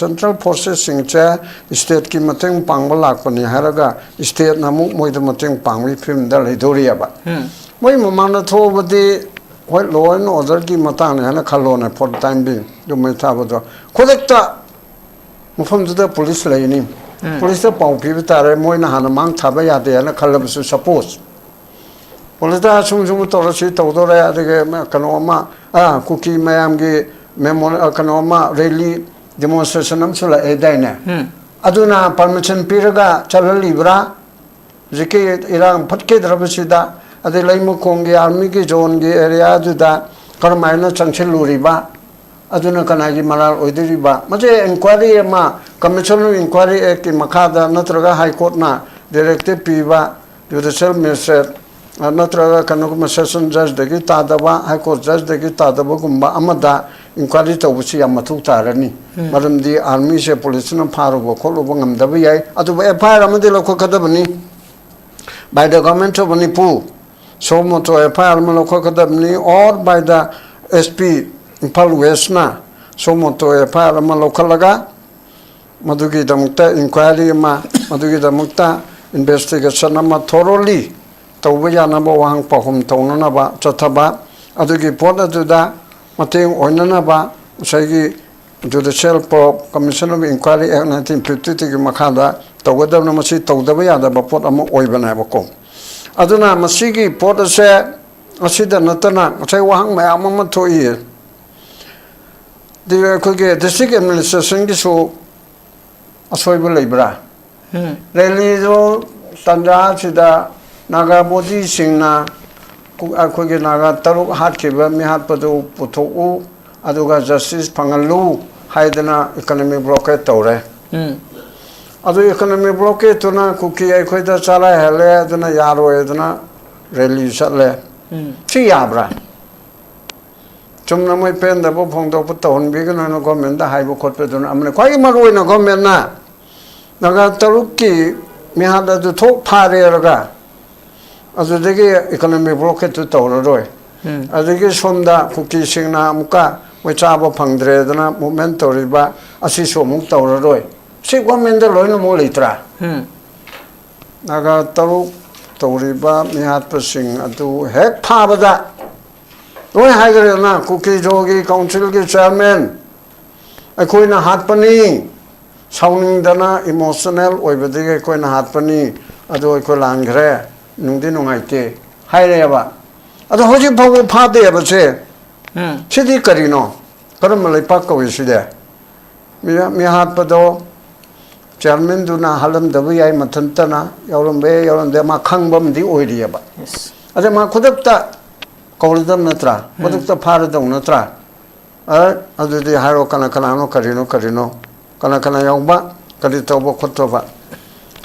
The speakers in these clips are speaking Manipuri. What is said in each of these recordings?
central forces singcha state ki mateng pangba lakpani haraga state namu moi da mateng pangwi film da leidoriya ba moi mamana thobadi hoi law and order ki matang ne hana khalona for the time being do mai thabado kodekta mufam da police laini police da pau pi tare moi na hana mang thaba ya de na khalabsu suppose police da sum to si to do ra de kanoma cookie mayam gi memorial kanoma rally demonstration am sula edaina aduna permission piraga chalalibra jike irang phatke drabasida ade laimu kongi army ki zone gi area juda karmaina changchiluriba aduna kanagi malal oidiriba maje inquiry ma commission inquiry act ki makada natraga high court na directive piba judicial magistrate natraga kanukuma session judge degi tadaba high court judge degi tadaba gumba amada inquiry tawusi yamathu tarani maramdi army se police na pharubo kholubo ngamdaba yai adu FIR amade lokho kadabani by the government of Manipur so moto FIR malokho kadabni or by the SP Impal West na so moto FIR malokhalaga madugi damukta inquiry ma madugi damukta investigation ma thoroughly tawya na ba wang pahum tawna na ba chathaba adugi poda juda mateng oinana ba usagi judicial commission of inquiry act 1950 ki makhada tawgadam na masi tawdaba yada ba pot ama oibana ba ko aduna masigi pot ase asida natana sai wang ma ama thoi de ko ge district administration ki so asoiba leibra rally jo tandra sida naga bodi singna ko ge naga taruk hat ke ba mi hat padu puthu aduga justice pangalu haidana economic blockade tawre adu economic blockade tuna kuki ai khoida chala hele aduna yaro aduna rally chatle chi yabra chumna moi pen da bo phong do puton bi ga no government da hai bo khot pe dun amne khoi maroi na government na naga taruk ki mi hat adu thok phare raga adu dege economic blockade to tawro roi adu ge somda kuki singna muka moi chaba phangdre dana movement toriba asi so muk tawro roi si government da loina mo leitra naga taruk toriba mi hat pasing adu hek phabada noi haigre na kuki jogi council ki chairman akoi na hat pani sauning dana emotional oibadi akoi na hat pani adu akoi langre nungdi nungaite haire ba adu hoji phog phade ba che sidi karino karam lai pak ko iside mi hat pado chairman duna halam dabu yai mathantana yawlam de ma khangbam di oiriya ba ade ma khudakta Koldam natra, Madukta Paradong natra. Adu di haro kana karino, kana yongba, kaditoba kotova.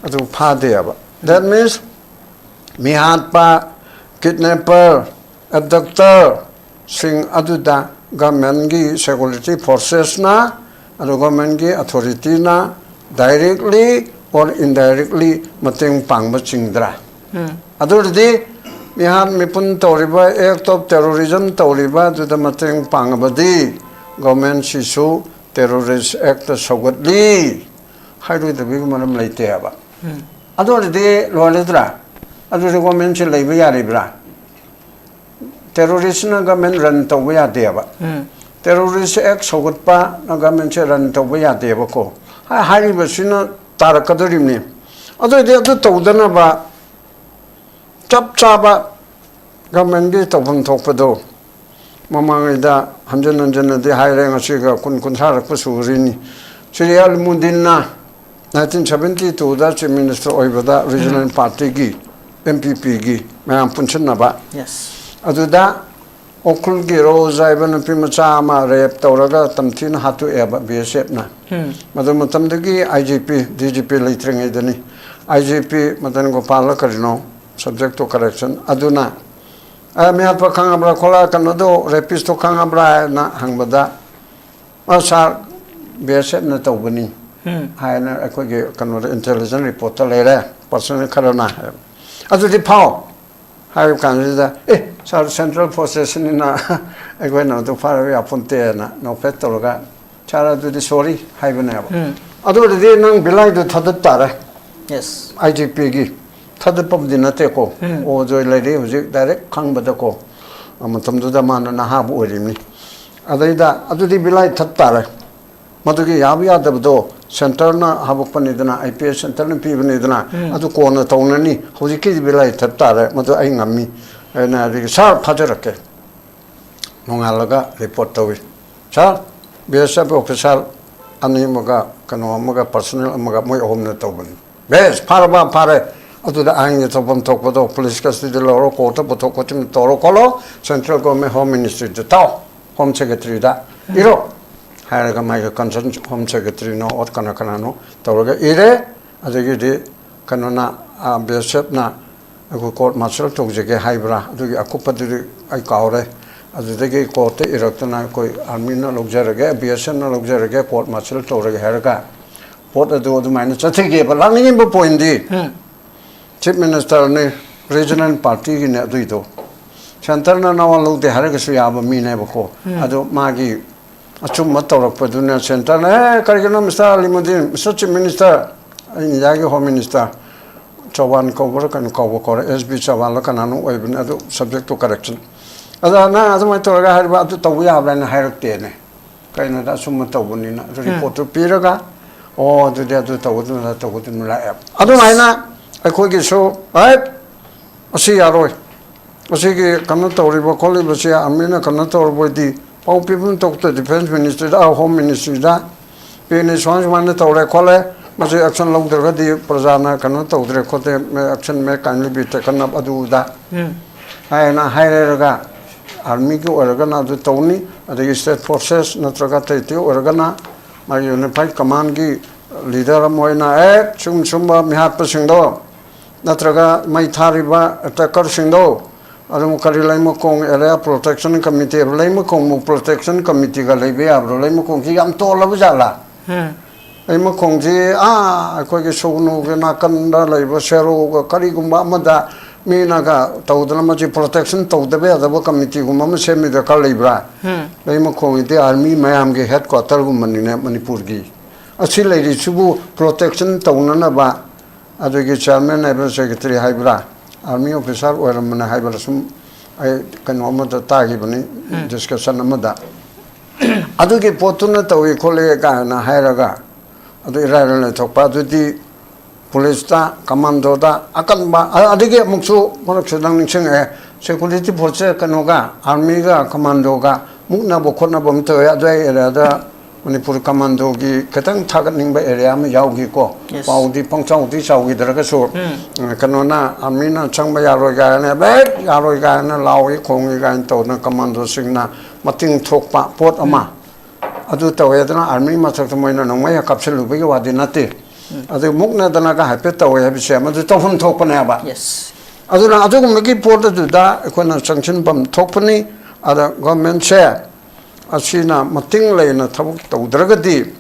Adu padeaba. That means mihatpa, kidnapper, abductor, sing aduda, government gi security forces na, adu government gi authority na, directly or indirectly mateng pangba chingdra. Adu di Mihan mipun toriba act of terrorism toriba to the mateng pangabadi government sisu terrorist act sogatli haidu the big manam laiteaba adu de loledra adu the government se leiba yaribra terrorist na government run to ya deba terrorist act sogatpa na government se run to ya deba ko hari basina tarakadarimni adu de adu tawdana ba chap chaba government gi tawang thokpado mamangida hanjan de haireng asiga kun thar pasurini serial mundinna 1972 da chief minister oibada regional party gi MPP gi mayam punchanna ba yes aduda okul gi roza ibn pimacha ma rep tawraga tamthin hatu eba BSF na madam tamdagi IGP DGP leitreng idani IGP madan gopala karino subject to correction aduna me apa khangabra khola kanado rapist to khangabra na hangbada asar BSF na tawbani haina akoge kanora intelligence report lere personal karana adu di pau hai kanida central forces ni na agwe na to far away apunte na no petologa Chara to the sorry, Hibanab. Other day, Nang Bilai to Tadatara. Yes. IGPG. Tadapop the Nateko, or the lady was direct Kang Batako. Amatam to the man and a half with him. Adida, Adudi Bilai Tatara. Matuki Yabia the do, Santarna, Habupanidana, IPS, Santarna Pivanidana, Atu Kona Tonani, Hosiki Bilai Tatara, Matu Aingami, and I Sar Pajarake. Nongalaga, report to it. Sir, BSF officer, Animaga, Kanomaga, personal, Amaga, my home Natoban. Best, Paraba Pare, to the Ang Topon Tokoto, police custody, Loro, Kota, Potokotim, Toro Colo, Central Government Home Ministry, the Tau, Home Secretary, that, Iro. Haraga my concern Home Secretary no or Kanakanano, Toraga Ire, as a giddy Kanona Bishop na a court martial to the Hybra, to the Akupa I Kaure, as the gay court, Irotana, Armina Luxeraga, Biasana Luxeraga, court martial to the Haraga. What a do the minus, I think, but Langing in Poindi. Chief Minister, regional party in Aduito. Santana now look the Haragasi Abba Minabako, Ado Magi. Achum Mator Paduna Center, Karigano Mr. Limudin, such a minister in Yagi Home Minister, Chawan Cover and Cover, SB Chavalakano, even subject to correction. As my Toraga had about to Tawia and Hierarchy, Canada Sumatobunina, the report to Piraga, or the dead to Tawudun that would in Lab. Adamina, I could get so, right? I see Arroy. I see Kanato River College, Amina Kanato with the all people talk to the defense ministry, our home ministry, that being is one to recall, but the action long the ready Prasana cannot talk the record action may kindly be taken up ado that. I am a higher Armigo Organa the Tony, the state forces, Natragate Organa, my unified command leader Moina, Chumba Mihapa Sindo, Natraga, my Tariba, attacker Sindo. Adam Karilamo Kong Area Protection Committee, Lamo Kong Protection Committee, Galabia, Lamo Kong, I'm told of Zala. Lamo Kong, I quite so no Ganakanda, Labor Shero, Karigumba, Mada, Minaga, Taudanamaji Protection, told the Bear, the committee, who Mamma sent me the Calibra. Lamo Kong, the army, Mayamgi headquarter woman in Manipurgi. A sea lady, Subu Protection, Taunanaba, Advocate Chairman, Ever Secretary Hybra. Army officer or a Hybrasum, I can almost attack even discussion Amada. Aduki Potunata, we call a guy and a Hiraga. Adu Iran talk part with the police, commando, Akamba, Adige Muksu, Monaxan, security force, Kanoga, Armiga, Commandoga, Mukna Bokona Bomto, other Manipur Commando, Katang targeting by area, Yaugi ko, Paudi Pongchong, Tisha with the Ragaso, Kanona, Amina, Changbayaroga, and a bed, Yaroga, and a Lawi, Kongiga, and Tona Commando Signa, Mating Tokpa, Port Ama. Aduta Wedana, Army Masakamina, and Maya Capsule, Wadinati. As the Mukna Danaga Hapeta, we have said, the Tofan Topanaba. Yes. Aduna Adu Magi Porter to that, when a sanction from Topani, other government share. Asina Mating Lane, a Tabuk Dragadi,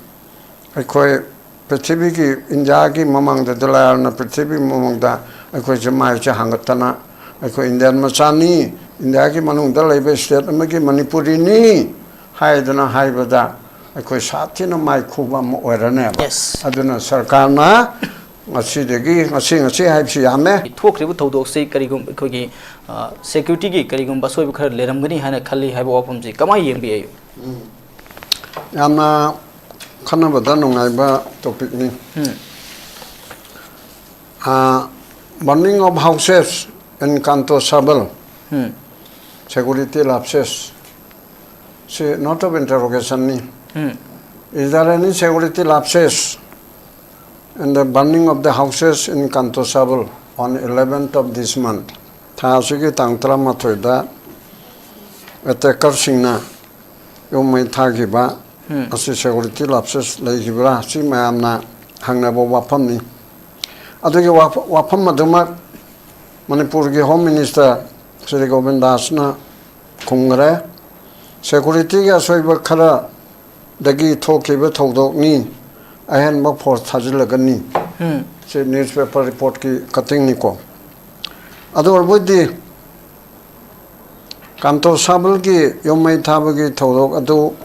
I call Petibiki, Injagi, Mamang the Delayana, Petibi, Mamang da, I call Jamaja Hangatana, I call Indian Masani, Indagi Manung the Labor State, Magi Manipurini, Haidana Haibada, I call Satina, my Kubam or an air. Yes. Aduna Sarkana. I see the gig, I see, Yame. Talk about Todo say Karigum, security, Karigum Baso, Leramani, Hana Kali, have opened the Kamai MBA. Yama Kanabadano, Naiba topic me. Burning of houses in Kanto Sabal, security lapses. See, not of interrogation. Is there any security lapses? And the burning of the houses in Kanto Sabal on 11th of this month. Thasigi Tangtra Matoida, attacker Singna, you may tagiba, as a security lapses, Lagibra, see Mayamna, Hangnabo Wapamni. Adagi Wapamaduma, Manipurgi Home Minister, Sri Govindasna, Kungre, security as we were Kara, Dagi Tokiba Todok I had more for Tajilagani. Say newspaper report cutting Nico. Other with the Kanto Sabal, you may Tabagi Todok Ado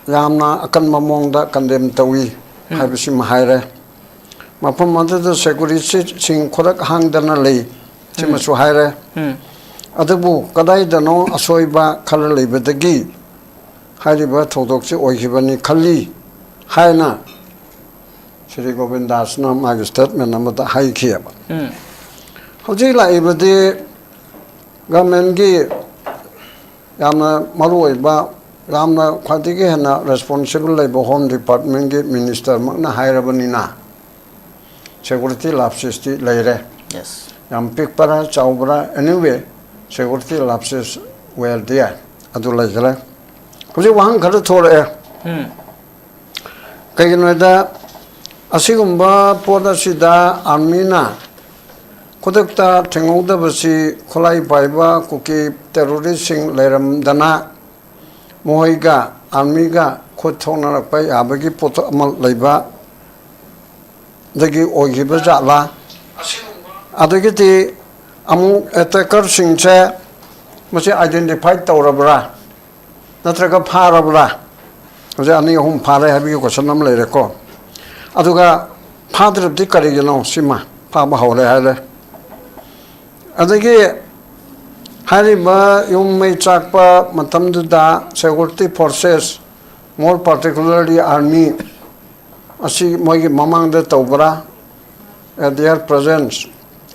yamna akan mamongda Khaidem tawi haibisi mahaire mafam adada security sing khorak hangdana lei simasu haire adubu kadai dano asoiba khala leibadagi hairiba thodokse oihibani khali haina Shri Govindasna magi statement amada haikhiaba hojik laibadi government gi yamna maruoiba yamna khwadigi hena responsible laiba home department gi minister makna hairabanina security lapses ti leire yes yam pikpara chaubra anyway security lapses were there adu leigala hojik wahang khara thore kaiginoida asigumba poda sida armina kodakta thengauda basi kholai paiba kuki terrorist sing leram dana moiga armiga khothona pai abagi poto amal leiba dagi ogiba jala adagi ti amu attacker singche masi identify tawrabra natraga pharabra oje ani hum phare habi ko sanam leire ko aduga phadrabdi karigino sima phaba hore hale adagi hariba yummai chakpa matamduda security forces more particularly army asi moigi mamangda tawbra at their presence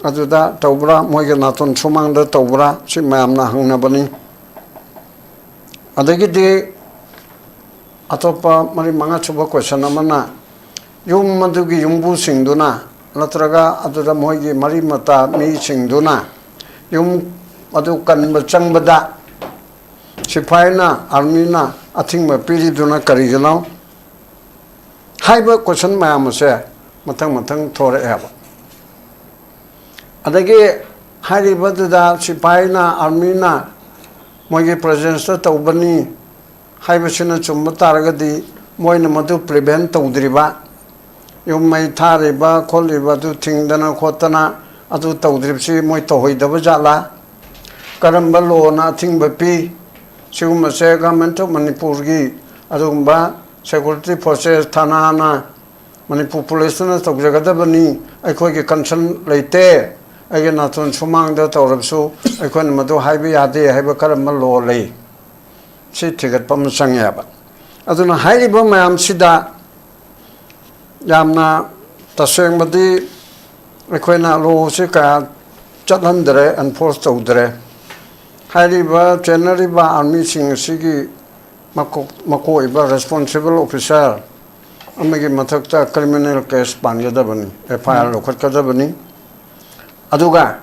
aduda tawbra moigi naton sumangda tawbra si mayamna hangna bani adagi de atopa mari manga chuba question amana yum madugi yumbu singduna natraga aduda moigi mari mata mi singduna yum adu kanba changbada sipaina armina athingma piriduna karigano haiba question mayam se matang thore eba adagi hariba duda sipaina armina moigi presence ta tawbani haiba sina chumba taragadi moina madu prevent tawdriba yummai thariba kholiba du thingdana khotana adu tawdribsi moi tohoidaba jala karamba lona thingba pi siguma se government of manipur gi adumba security forces thana manipur police na tawjagadabani aikoi gi concern leite aige naton sumangda tawrabsu aikoi madu haiba yade haiba karamba lo lei si thigat pam sangyaba aduna haiba mayam sida yamna tasengmadi aikoi na lo se ka chatlandre enforce tawdre hariba general army sing sigi makoi ba responsible officer amagi mathakta criminal case panjadabani FIR lokhatkadabani aduga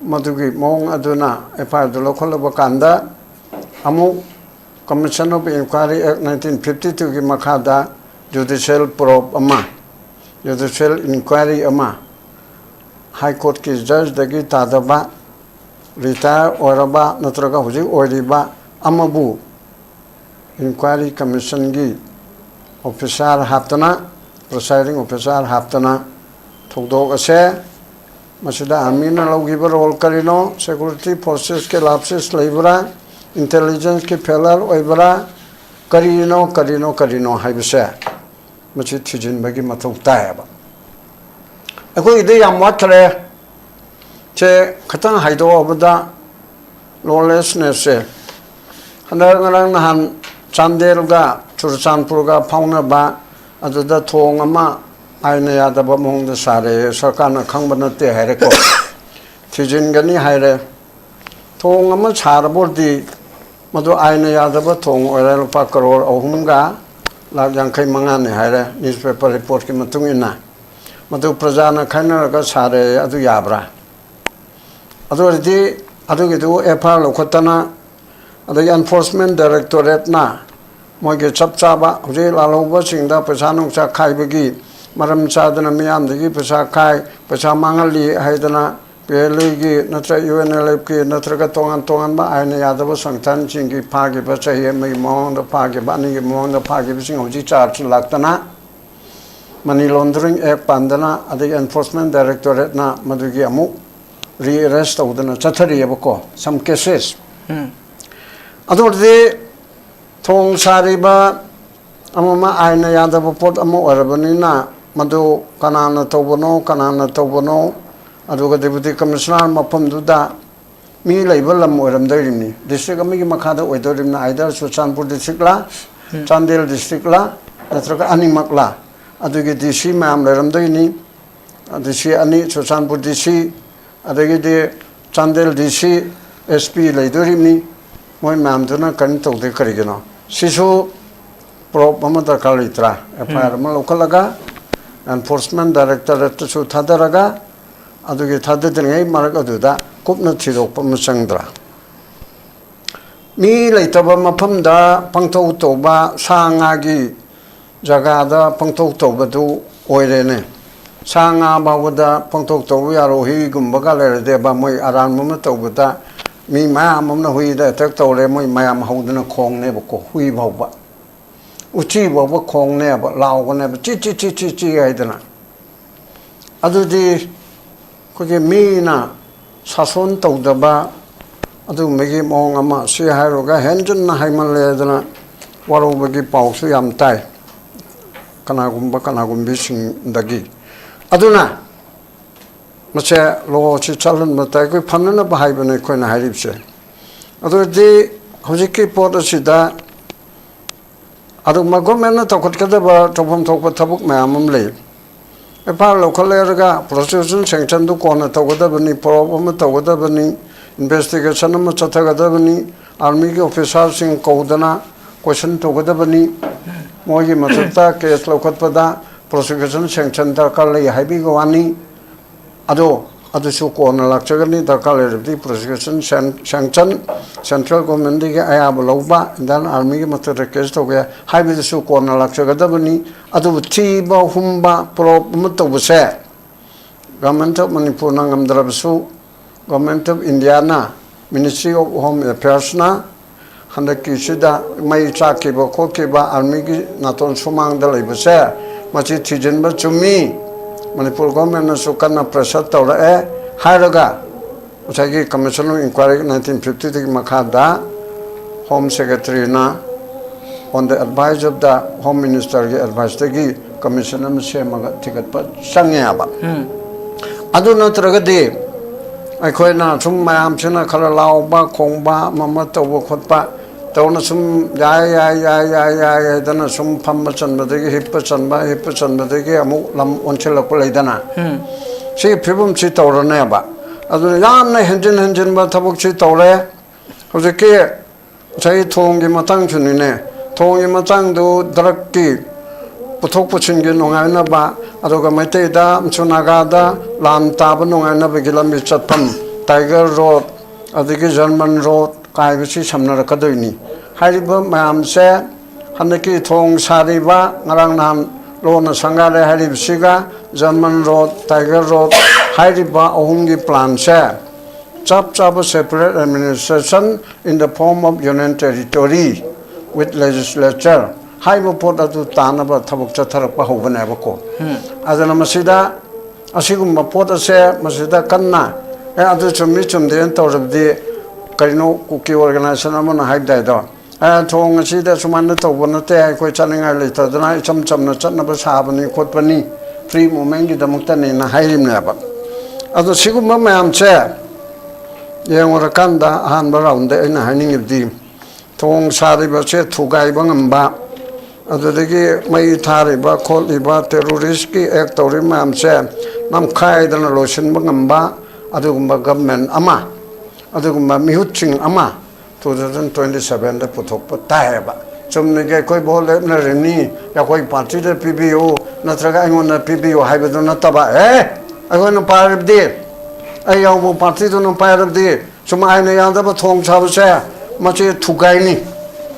madugi mong aduna FIR lokhalaba kanda amu Commission of Inquiry Act 1952 gi makhada judicial probe ama judicial inquiry ama high court ki judge dagi tadaba retire oraba natraga huji oriba amabu inquiry commission gi officer haptana presiding officer haptana thogdok ase masida armina logiba role karino security forces ke lapses leibra intelligence ke failure oibra karino haibse machi thijin bagi mathau taaba akoi ide yam wathre che khatang haido abada lawlessness se handar ngarang nahan chandel ga churchanpur ga phauna ba aduda thong ama aina yadaba mongda sare sarkana khangbana te haire ko thijin gani haire thong ama charabordi madu aina yadaba thong oira rupa crore ahumga lakh yangkhai manga ne haire newspaper report ki matung ina madu prajana khaina ga sare adu yabra adordi adugidu FIR lokhotana adagi enforcement directorate na moige chapchaba huje laloba singda paisa nungsa khaibagi maram chadana miyam dagi paisa khai paisa mangali haidana PLA gi natra UNLF ki natra ka tongan ba aina yadaba sangthan singi phagi ba chahiye mai mong da phagi ba ni mong da phagi bi sing hoji charge laktana money laundering act pandana adagi enforcement directorate na madugi amu re-arrest tawdana chathari abako some cases adordi thong sariba ꯑꯃ ꯑꯥꯏꯅ ꯌꯥꯗꯕ ꯄꯣꯠ ꯑꯃ ꯑꯣꯏꯔꯕꯅꯤꯅ ꯃꯗꯨ ꯀꯅꯥꯅ ꯇꯧꯕꯅꯣ ꯑꯗꯨꯒ ꯗꯦꯄꯨꯇꯤ ꯀꯃꯤꯁꯅꯔ ꯃꯐꯝꯗꯨꯗ ꯃꯤ ꯂꯩꯕ ꯂꯝ ꯑꯣꯏꯔꯝꯗꯣꯔꯤꯕꯅꯤ ꯗꯤꯁꯇ꯭ꯔꯤꯛ ꯑꯃꯒꯤ ꯃꯈꯥꯗ ꯑꯣꯏꯗꯣꯔꯤꯕꯅꯤ ꯑꯥꯏꯗꯔ ꯆꯨꯔꯆꯥꯟꯄꯨꯔ ꯗꯤꯁꯇ꯭ꯔꯤꯛꯂ ꯆꯥꯟꯗꯦꯜ ꯗꯤꯁꯇ꯭ꯔꯤꯛꯂ ꯅꯠꯇ꯭ꯔꯒ ꯑꯅꯤꯃꯛꯂ ꯑꯗꯨꯒꯤ ꯗꯤ ꯁꯤ ꯃꯌꯥꯝ ꯂꯩꯔꯝꯗꯣꯏꯅꯤ ꯗꯤ ꯁꯤ ꯑꯅꯤ ꯆꯨꯔꯆꯥꯟꯄꯨꯔ ꯗꯤ ꯁꯤ ꯑꯗꯒꯤꯗꯤ ꯆꯥꯟꯗꯦꯜ ꯗꯤ ꯁꯤ एस पी लेदोरिमनी मोय मैमदुना कन तौदे करिगनो सिसु प्रोब अमा दरकार लेत्रा एफआईआर अमा लौखलगा एनफोर्समेंट डायरेक्टरेट सु थादरगा अदुगे थाददरङै मारक अदुदा कुपना थिरोकप मचंगद्रा मी लेतब मफमदा पंगथौ तौबा सांगागी जगादा पंगथौ तौबदु ओइरेने सांगा बावदा पंगथौ तौबु यारो हिगुंबगा लेरदेबा मोय आरानमम तौबदा मी मैम अमना हुईदा अटैक तौरे मोय मैम हौदना खोंगने बको हुई भावबा उची बावबा खोंगने बा लावगने बा ची हाइदना अदुदी कोगे मीना सासन तौदबा अदु मेगी मोंग अमा सि हाइरोगा हेंजन हाइमलेदना वारोबगी पाउसु याम ताइ कनागुम्बी सिंदगी अदुना मचे लो ची चलन बताय कोई फनन बहाइबने कोइना हाइरिबसे अदुदी हुजिकी पोट असिदा अदुमा गवर्नमेंट तखतकदबा तोफम थोप थबुक मयामम ले एफा लोखलेरगा प्रोसिक्यूशन सैंक्शन दु कोना तगदबनी प्रोब अम तगदबनी इन्वेस्टिगेशन अम चथगदबनी आर्मी के ऑफिसर सिंह कौदना क्वेश्चन तगदबनी मोगी मतता केस लोखतपदा प्रोसिक्यूशन सैंक्शन दरकार ले हाइबी गवानी अदो अदुसु कोना लाक्चगनी दरकार लेरबदी प्रोसिक्यूशन सैंक्शन सेंट्रल गवर्नमेंट के आयाब लौबा इंडियन आर्मी के मतरे केस तोगे हाइबीदसु कोना लाक्चगदबनी अदु थीबा हुंबा प्रोब मतबसे गवर्नमेंट ऑफ manipur नंगमद्रबसु गवर्नमेंट ऑफ इंडिया ना मिनिस्ट्री ऑफ होम अफेयर्स ना हंदकी सिदा मई चाकेबो खोकेबा आर्मी की नातोन सुमांगदा लेबसे मची थिजनबा चुमी manipur government su kana pressure tawra e hairaga usagi commission of inquiry 1950 ki makhada home secretary na on the advice of the home minister ki advice gi commission am semaga tikat pa sangya ba adu natragadi aikoina sum mayam china khala laoba khongba mama tawba khotpa तौना सुम या दना सुम फम चनबदगी हिप चनबदगी अमु लम ओनछलक लेदना सी फिबम सी तौरने बा अदु यामना हेंजन बा थबक सी तौरे होजके सही थोंगी मतंग छुनिने थोंगी मतंग दु दरक्की पुथोक पुछिनगे नोंगायना बा अदुगा मैतेदा मसुनागादा लाम ताब नोंगायना बगिलम चतपम टाइगर रोड अदगी जर्मन रोड कायबसी समनरकदोइनी हारिबा मैमसे हनकी थोंग सारिबा ngarang nan lona sangare haribsiga German road tiger road हारिबा ohumgi plan se chap separate administration in the form of union territory with legislature haiba pot atu tanaba thabuk chatharakpa hobane bako adana masida asigumba pot ase masida kanna adu chummi chumden tawrabdi करिनो कुकी ऑर्गेनाइजेशन अमन हाइब दाइदो थोंग असिदा सुमान तौबनते अखोय चानिंगा लेतदना इचम चमना चनब साबनी खोटपनी फ्री मूवमेंट की दमुक्तने ना हाइरिमनेबा अदो सिगुम मयाम से येंगरकांदा अहानब राउंड अइना हाइनिंगबदी थोंग सारिबा से थुगाइबा ngamba अदुदगी मई थारिबा खोलिबा टेररिस्ट की एक्ट तौरि मयाम से नम खाइदना लोशनबा ngamba अदुगुम्बा गवर्नमेंट अमा अदुगुम्बा मिहुचिंग अमा 2027 दा पुथोकपा तायबा चुमनेगे कोई बोले नरनी या कोई पार्टी दे पीबीओ नत्रगा आइगोन पीबीओ हाइबदो नतबा ए आइगोन पारबदे आई यावबो पार्टी दो न पारबदे सुम आइने यादबा थोंग साबसे मचे थुगाइनी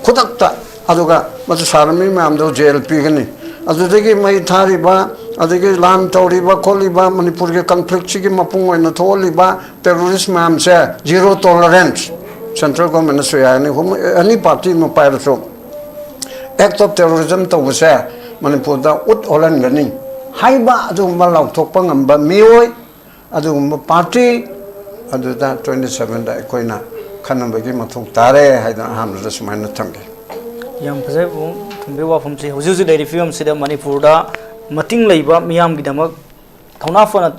खुदक्ता अदुगा मचे सारमी मैमदो जेल पीगनी अदुदगी मई थारिबा अदगी लान तौरिबा खोलिबा मणिपुर के कॉन्फ्लिक्ट की मपुंग ओइना थोलिबा टेररिस्ट मैम से जीरो टॉलरेंस सेंट्रल गवर्नमेंट से यानी एनी पार्टी में पायरसो एक्ट ऑफ टेररिज्म तौबसे मणिपुर दा उट ओलनगनी हाइबा अदुगुम्बा लाउथोकपा ngamba मियोय अदुगुम्बा पार्टी अदुदा 27 दा कोइना खनबगी मथुक तारे हाइदा हामदा सुमाइना थंगे यम फजे chumbe wa phum se huju le film sida manipur da mating leiba miyam gi damak thona fana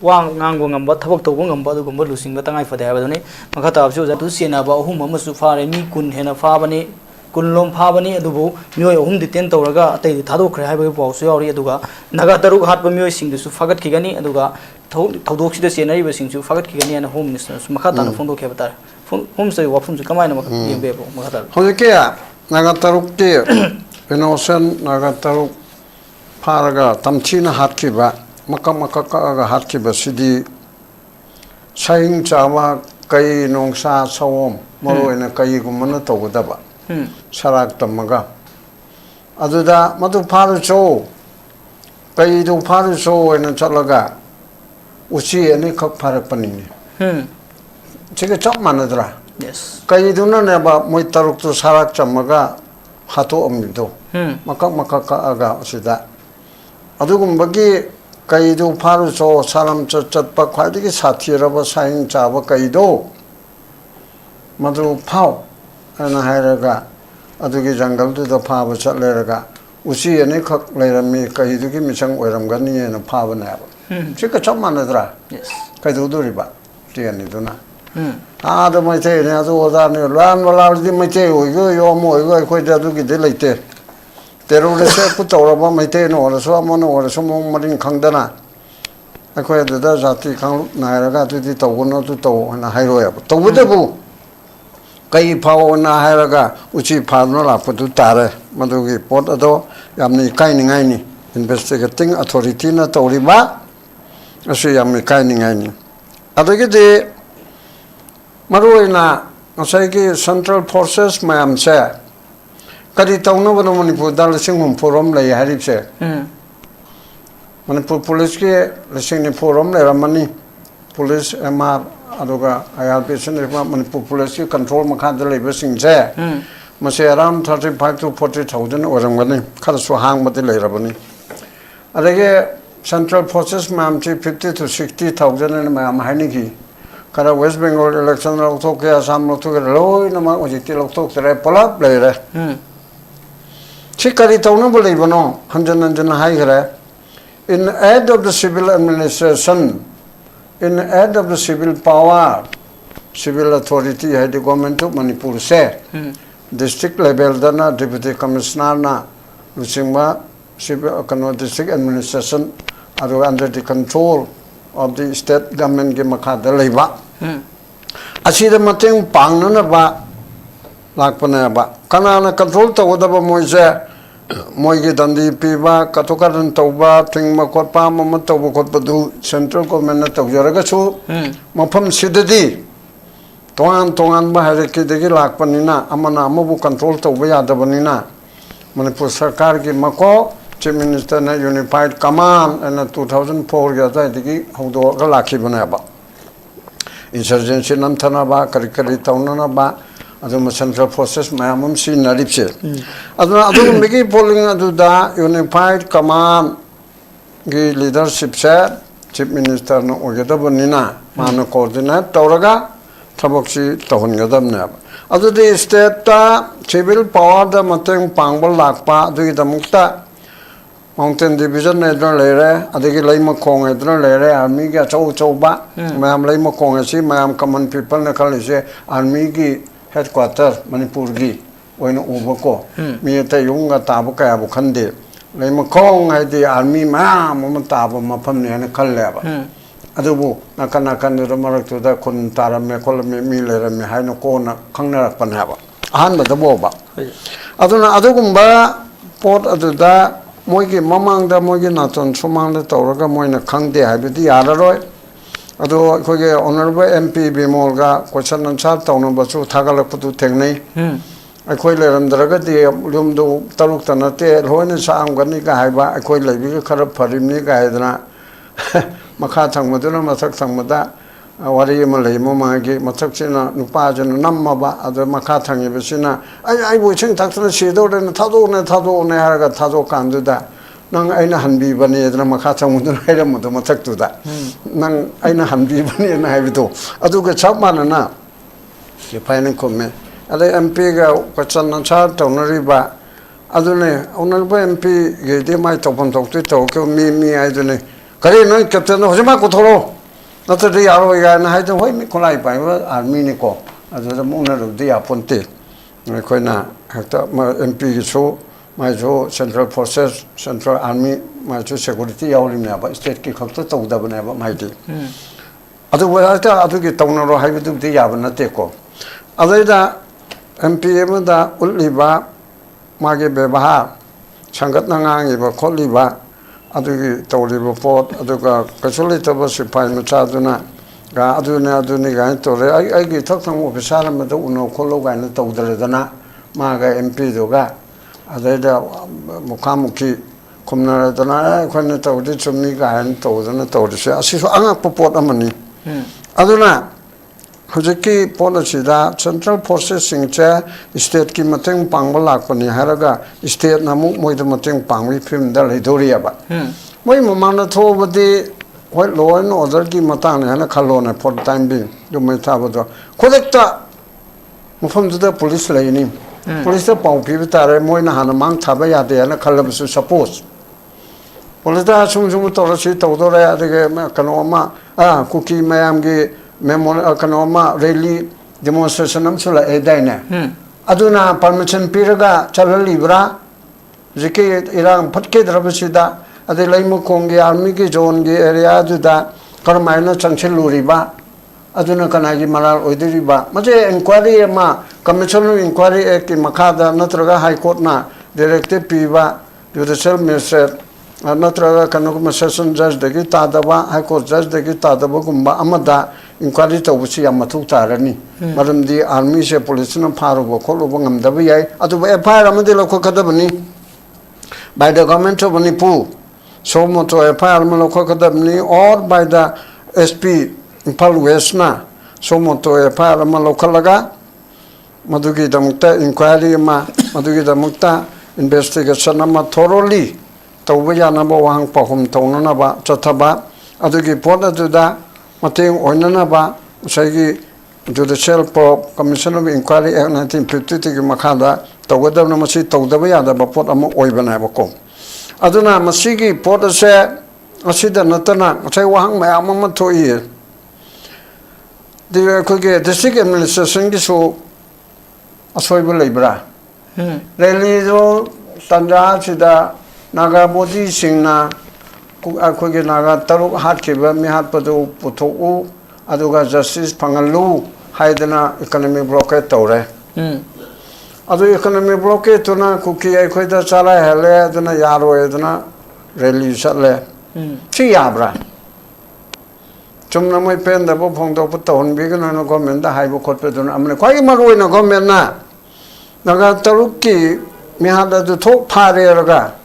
wa ngang ngamba thabak to ngamba du gumba lusing ba tangai fada ba doni makha ta su ja tu sena ba hum ma su fare mi kun hena fa bani kun lom fa bani adubu mioi hum diten tawraga atei thado khre ha ba paw su yauri aduga naga taruk hat ba mioi sing du su fagat khigani aduga thodok sida senari ba sing su fagat khigani ana home minister su makha ta na phone do kheba tar home se wa phum su kamai na makha yembe bo makha ta hoje que naga taruk ke innocent naga taruk pharaga tamchina hat ki ba maka ka hat ki ba sidi saing chawa kai nongsa sawom maro ena kai gumana tawda ba sarak tamaga aduda madu pharu cho kai du pharu cho ena chalaga uchi ani khak pharak panini chiga chap manadra yes kai du na ne ba moi taruk tu sarak chamaga hato amdo maka ka aga sida adugum kai du pharu cho salam chat pa khwadi ki sathi raba saing chaba kai do madu phau ana hairaga adugi jungle du da phaba chatleraga usi ani khak leirami kai du ki misang oiram gani na phaba na ba chika chamanadra yes kai du du riba tiani duna da mai te ne adu oda ne lan wala di mai te oi go yo mo oi go khoi da du ki de leite terrorism ku tawraba mai te no so mo no so mo marin khangdana akhoi da jati khang nairaga tu di tawno tu taw na hairo ya tawbu kai phao na hairaga uchi phano la pu tu tare madu gi pot ado yamni kai ni ngai ni investigating authority na tawriba asu yamni kai ni ngai ni adagi de maruina asai ki central forces mayam se kadi tawno bano manipur dal singum forum lai harip se manipur police ke lising ni forum le ramani police mr aduga IRPC ne manipur police ke control makha da leba sing se mase around 35 to 40,000 oram gani khar su hang mate le rabani adage central forces mam chi 50 to 60,000 ne mam haini ki kara west bengal election lo to ke assam lo to ke loi na ma ojiti lo to tere polap le re chikari tawno bolei bono hanjan hai gare in aid of the civil administration in aid of the civil power civil authority hai the government of manipur se district level dana deputy commissioner na lusingma civil district administration are under the control of the state government ke makha da leiba asida mateng pangnana ba lakpana ba kana control tawda ba moise moigi dandi piba katokaran tawba thingma khotpa mama tawba khotpa du central government na tawjaraga chu mafam sidadi tongan ba hareki degi lakpanina amana amabu control tawba yadabanina manipur sarkar ki mako chief minister na unified command and 2004 ga ta degi hawdo ga lakhi banaba insurgency namthana ba kari tawnana ba aduma central forces mayamum si naripse aduma megi polling aduda unified command gi leadership se chief minister no ogedabnina mano coordinate tawraga thabaksi tawhongadamna adudi state ta civil power da mateng pangbal lakpa adui damukta mountain division ne dra lere adigi laima khong e dra lere army ga chau ba mayam laima khong e si mayam common people na khalise army gi headquarter manipur gi oina ubako mi ta yunga tabu ka bu khande laima khong hai di army ma mom tabu mafam ne na khalle ba adubu nakana kan ro marak tu da kun taram me kol me mi le me hai no ko na khangna rak pan ha ba ahan ba da bo ba aduna adugumba pot aduda moigi mamang da moigi naton sumang da tawraga moina khangde hai bi yararoi ado khoge honorable MP bimolga question answer tawna bachu thagalak putu thengnei akhoi leramdraga de lumdu taluk tanate loina saam gani ka haiba akhoi leibi khara pharimni ka haidana makha thangmaduna masak thangmada wari ma leimo magi masak china nupa jana namma ba ado makha thangi besina ai bu ching thakna sido na thado ne haraga thado kanduda nang aina hanbi bani edna makha thangmudun haira mudu masak tuda nang aina hanbi bani na haibido aduga chapmana na ke painin komme ale MP ga question answer tawnari ba adune honorable MP ge de mai to pon tok to ko mi ai dune kare no captain hojima ko thoro na to de yaro ya na hai to hoi mi kolai pai wa army ni ko adu mo na ru de ya ponte ko na hakta MP ge so mai jo central forces central army mai jo security yaw lim na ba state ki khak to da ba na ba mai de adu wa ta adu ki tawna ro hai du de ya ba na te ko adu da MP ma da ulliba mage bebaha sangat na ngangi ba kholiba adugi tawliba pot aduga kasuli taba sipai macha duna ga aduni ga tore ai gi thak thang officer ma da uno kholo ga na tawdare dana ma ga MP do ga adaida mukhamuki khumna dana khone tawdi chumni ga an tawdana tawdise asiso anga pot amani aduna Hujiki policy da central forces singcha state ki mateng pangbala koni haraga state namu moida mateng pangwi film da ledoria ba moi mamana tho badi hoi law and order ki matang hana khalona for time being do mai tha bodo kodekta mufam da police laini police da pau pi tare moi na hana mang thaba ya de na khalab su suppose police da sum to rasi to do ra de kanoma kuki mayam gi memorial kanoma rally demonstration am sula edaina aduna permission piraga chalalibra jike irang phatke drabasida ade laimu kongi army ki zone gi area juda karmaina changchil luriba aduna kanagi maral oidiriba maje inquiry ma commission inquiry act ki makada natraga high court na directive piba judicial magistrate natraga kanoma session judge degi tadaba high court judge degi tadaba gumba amada inquiry to busi am mathu tarani maram di army se police na pharu bo kholu bo ngam dabi yai adu ba FIR amade lokho kadabani by the government of Manipur so moto FIR ma lokho kadabani or by the SP Impal West na so moto FIR ma lokho laga madugi damukta inquiry ma madugi damukta investigation ma thoroughly tawba yana ba wang pahum tawna ba chathaba adugi poda juda mateng oinana ba usagi judicial commission of inquiry act 1950 ki makhada tawgadam masi tawdaba yada ba pot ama oibana ba ko aduna masigi pot se asida natana sai wahang ma ama thoi de ko ge district administration ki so asoiba leibra rally do tanda sida naga bodi singna akhoi naga taruk hat kiba mi hat padu puthu aduga justice pangalu haidana economic blockade tore adu economic blockade tuna kuki akhoi da chala hele aduna yaro eduna rally chatle chi yabra chumna moi pen da bo phong do puton bi gna no government da haibo khot pe duna amne khoi maroi na government na naga taruk ki mi hat da thok phare raga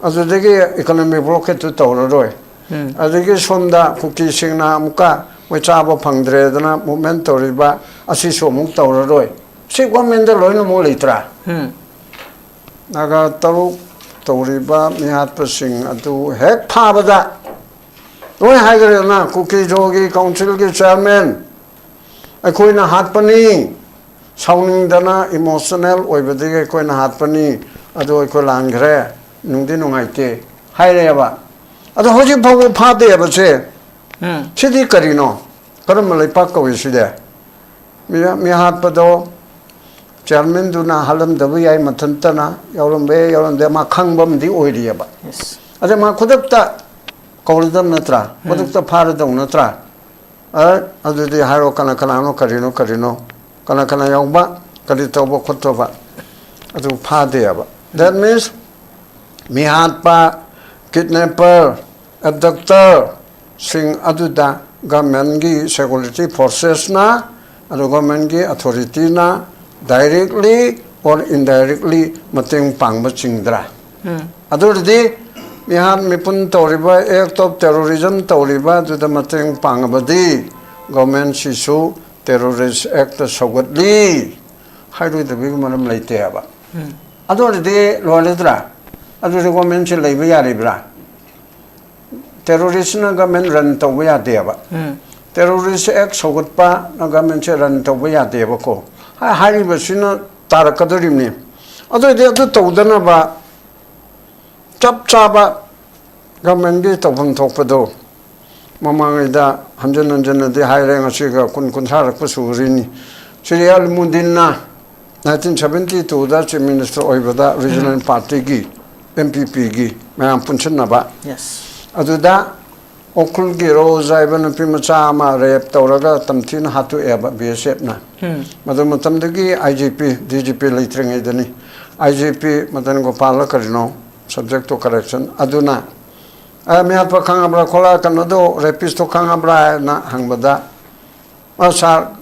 adudagi economic blockade to tawroi adagi somda kuki singna muka wechaba phangdre dana movement toriba asi so muk tawroi si government da loina mo leitra naga taru toriba mihat pasing adu hek phabada oi haigre na kuki jogi council ki chairman akoina hat pani sauning dana emotional oibadege koina hat pani adu ko langre nungdi nungaite haireba ado hoji phago phade ba che sidi karino karam lai pak ko iside mi hat pado chairman duna halam dabu yai mathantana yawlam de ma khangbam di oiriba yes ade ma khudakta kawldam natra khudakta pharadam natra adu di haro kana no karino kana yawba kali toba khotoba adu phade ba that means mihatpa kidnapper abductor sing aduda government gi security forces na adu government gi authority na directly or indirectly mateng pangba chingdra adurdi mihat mipun toriba act of terrorism toriba juda mateng pangbadi government sisu terrorist act sogatli hairu de big manam leite aba adurdi loledra adu government se leiba yaribra terrorist na government run tawba yadeba terrorist act sogatpa na government se run tawba yadeba ko hariba sina tarakadrimni ꯑꯗꯨꯗꯤ ꯑꯗꯨ ꯇꯧꯗꯅꯕ ꯆꯞ ꯆꯥꯕ ꯒꯃꯦꯟꯒꯤ ꯇꯧꯐꯝ ꯊꯣꯛꯄꯗꯣ ꯃꯃꯥꯡꯉꯩꯗ ꯍꯟꯖꯤꯟ ꯍꯟꯖꯤꯟꯅꯗꯤ ꯍꯥꯏꯔꯦ ꯉꯁꯤꯒ ꯀꯨꯟꯊ꯭ꯔꯥꯔꯛꯄ ꯁꯨꯔꯤꯅꯤ ꯁ꯭ꯔꯤ ꯑꯜ ꯃꯨꯗꯤꯟꯅ 1972ꯗ ꯆꯤꯐ ꯃꯤꯅꯤꯁꯇꯔ ꯑꯣꯏꯕꯗ ꯔꯤꯖꯅꯦꯜ ꯄꯥꯔꯇꯤꯒꯤ MPPꯒꯤ ꯃꯌꯥꯝ ꯄꯨꯟꯁꯤꯟꯅꯕ ꯑꯗꯨꯗ ꯎꯈ꯭ꯔꯨꯜꯒꯤ ꯔꯣꯖ ꯍꯥꯏꯕ ꯅꯨꯄꯤ ꯃꯆꯥ ꯑꯃ ꯔꯦꯞ ꯇꯧꯔꯒ ꯇꯝꯊꯤꯅ ꯍꯥꯠꯇꯣꯛꯑꯦꯕ BSFꯅ ꯃꯗꯨ ꯃꯇꯝꯗꯒꯤ IGP DGP ꯂꯩꯇ꯭ꯔꯤꯉꯩꯗꯅꯤ IGP ꯃꯗꯟ ꯒꯣꯄꯥꯜ ꯀꯔꯤꯅꯣ subject to correction aduna mi hat pa khangabra khola kanado rapist to khangabra na hangbada asa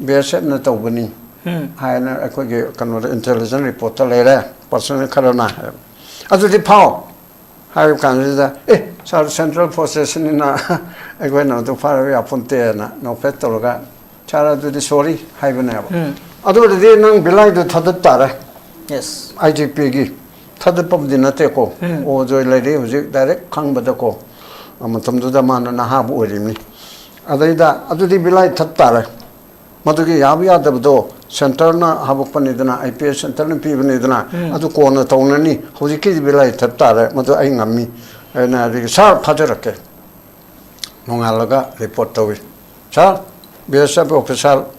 BSF na tawbani haina akoge kanora intelligence report ta lere personal kharana adu di phao hai kan da sar central forces ni na agoi na to far away apunte na no pet toroga chara du di sorry hai bana adu di nang bilai du thadat tare yes IGP gi thada pabdi nate ko o joy lady hujik direct khangbada ko matamduda mana naha bu orimni adaida adudi bilai thattare madugi yabi adabdo center na habukpani dana IPS center na pibani dana adu ko na tawnani hujiki bilai thattare madu ai ngammi na ri sar phajarake nongalaga report tawi sar BSF official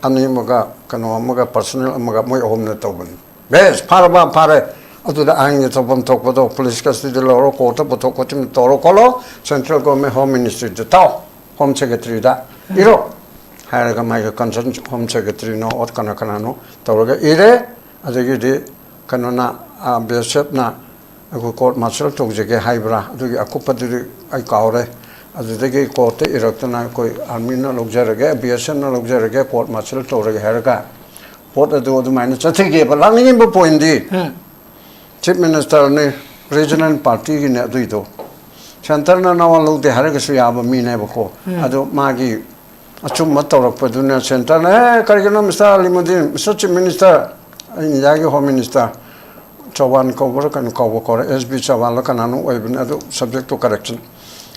ani maga kano amaga personal amaga moi homna tawbani bes farba fare aduda aing topam tokpado police custody loro court boto kotim toro kolo central government home ministry to taw home secretary da iro haraga mai concern home secretary no or kana kana no toroga ire adagi de kanona BSF na aku court martial tokjege haibra adugi akupadu ai kaure adudagi court iratna koi army na logjarage BSF na logjarage court martial torage haraga pot adu maina chathige balangi bo point di Chief Minister ne regional party ki ne duido center na nawal lu de haraga su ya ba mi ne bako ado magi achum matarak paduna center na karigana Mr. Alimudin Mr. Chief Minister injagi home minister chawan ko bor kan ko ko SB chawan la kananu oibne ado subject to correction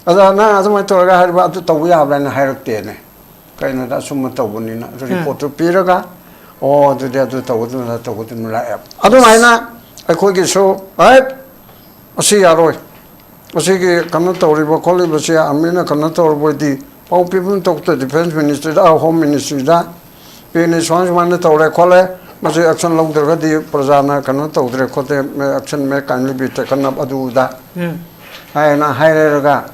ada na ado mai toraga harba ado tawu ya ba na harakte ne kaina da sum tawuni na report piraga o ado de ado tawu na la ado mai na ꯑꯩꯈꯣꯏꯒꯤ ꯁꯨ ꯑꯁꯤ ꯌꯥꯔꯣꯏ ꯑꯁꯤꯒꯤ ꯀꯟꯅ ꯇꯧꯔꯤꯕ ꯈꯣꯠꯂꯤꯕꯁꯤ ꯑꯃꯤꯅ ꯀꯟꯅ ꯇꯧꯔꯕꯗꯤ ꯄꯥꯎ ꯄꯤꯐꯝ ꯊꯣꯛꯇ ꯗꯤꯐꯦꯟꯁ ꯃꯤꯅꯤꯁꯇ꯭ꯔꯤꯗ ꯍꯣꯝ ꯃꯤꯅꯤꯁꯇ꯭ꯔꯤꯗ ꯄꯤꯅꯤ ꯁꯨꯃꯥꯏꯅ ꯇꯧꯔꯦ ꯈꯣꯠꯂꯦ ꯃꯁꯤ ꯑꯦꯛꯁꯟ ꯂꯧꯗ꯭ꯔꯒꯗꯤ ꯄ꯭ꯔꯖꯥꯅ ꯀꯟꯅ ꯇꯧꯗ꯭ꯔꯦ ꯈꯣꯠꯇꯦ ꯑꯦꯛꯁꯟ ꯃꯦ ꯀꯥꯏꯟꯂꯤ ꯕꯤ ꯇꯦꯀꯟ ꯑꯞ ꯑꯗꯨꯗ ꯍꯥꯏꯅ ꯍꯥꯏꯔꯒ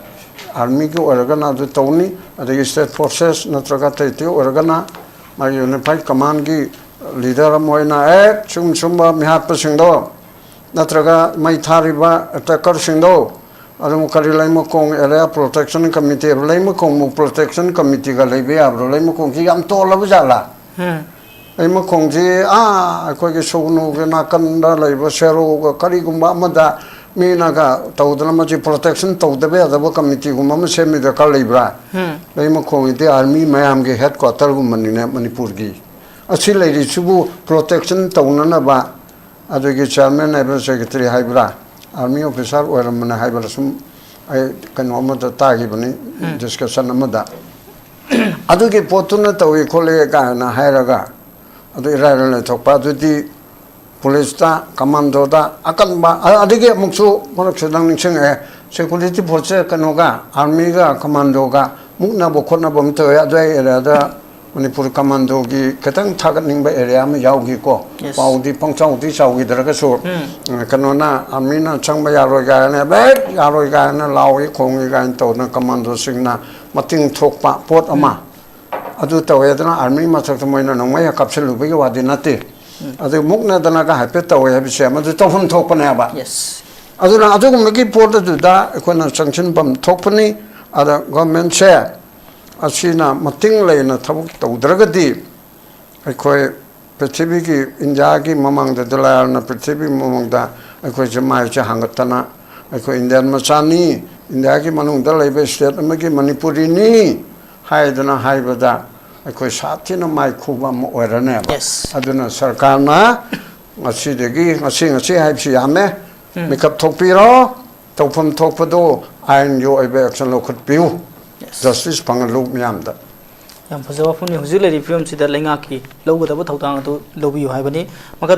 ꯑꯥꯔꯃꯤꯒꯤ ꯑꯣꯏꯔꯒꯅ ꯑꯗꯨ ꯇꯧꯅꯤ ꯑꯗꯒꯤ ꯁ꯭ꯇꯦꯠ ꯐꯣꯔꯁꯦꯁ ꯅꯠꯇ꯭ꯔꯒ ꯑꯇꯩ ꯑꯣꯏꯔꯒꯅ ꯃꯥꯒꯤ ꯌꯨꯅꯤꯐꯥꯏꯠ ꯀꯃꯥꯟꯒꯤ ꯂꯤꯗꯔ ꯑꯃ ꯑꯣꯏꯅ ꯁꯨꯝꯕ ꯃꯤꯍꯥꯠꯄꯁꯤꯡꯗꯣ नत्रगा मई थारिबा अटैकर सिंदो अदम करी Leimakong area protection committee Leimakong protection committee का लेबे आब्रो लैमकोंग जी हम तोलब जाला लैमकोंग जी अखोय के सोगनु के नाकंदा लेबो सेरो करी गुंबा मदा मीनागा तौदना मजी प्रोटेक्शन तौदबे अदब कमिटी गुंबा म सेमिदा का लेब्रा लैमकोंग दे आर्मी मयाम के हेडक्वार्टर गुमनिने मणिपुर की अच्छी लेरी सुबु प्रोटेक्शन तौननबा अदुगी chairman हाइब्रा secretary हाइब्रा army officer ओरमना हाइब्रा सुम आई कनो अमदा तागिबनी discussion अमदा अदुगी पोतुना तवी खोले गाना हाइरगा अदु इरारले थोपा दुदी पुलिस ता कमांडो दा अकनबा अदुगी मुक्सु मनक सदंग निंग ए security force कनोगा army गा कमांडो गा मुकना बखोना बमतो अदु एरादा manipur commando की खतंग थागत निंग एरिया में यावगी को पाउदी पंचाउदी चाउगी दरगा सो कनोना अमीना चंग यारोय गाने बे यारोय गाने लावी खोंगी गान तोना कमांडो सिंगना मतिंग थोकपा पोट अमा अदु तवेदना आर्मी मथक मोइना नंगय कपसलुबगी वादि नते अदु मुकना दना का हाइपे तवे हबिसे मदु तोफन थोकपने बा अदुना अदुगुमगी पोट दुदा एकोना संक्शन बम थोकपनी अदा गवर्नमेंट से असीना मतिंग लेना थबक तौद्रगदी अखोय पृथ्वी की इंडिया की ममंग दलायना पृथ्वी ममंग अखोय जमाय च हंगतना अखोय इंडियन मचानी इंडिया की मनुंग दलाइबे स्टेट अमगी मणिपुरीनी हायदना हायबदा अखोय साथिना माय खुबा म ओरने अदुना सरकारना असीदगी असी हायबसी यामे मेकअप थोपिरो तौफम थोपदो आइन यो एबे action लोखतपिउ justice pangalu miyamda yam phajaba phuni hujil ri film sida lenga ki logudaba thawtang atu lobiyu haibani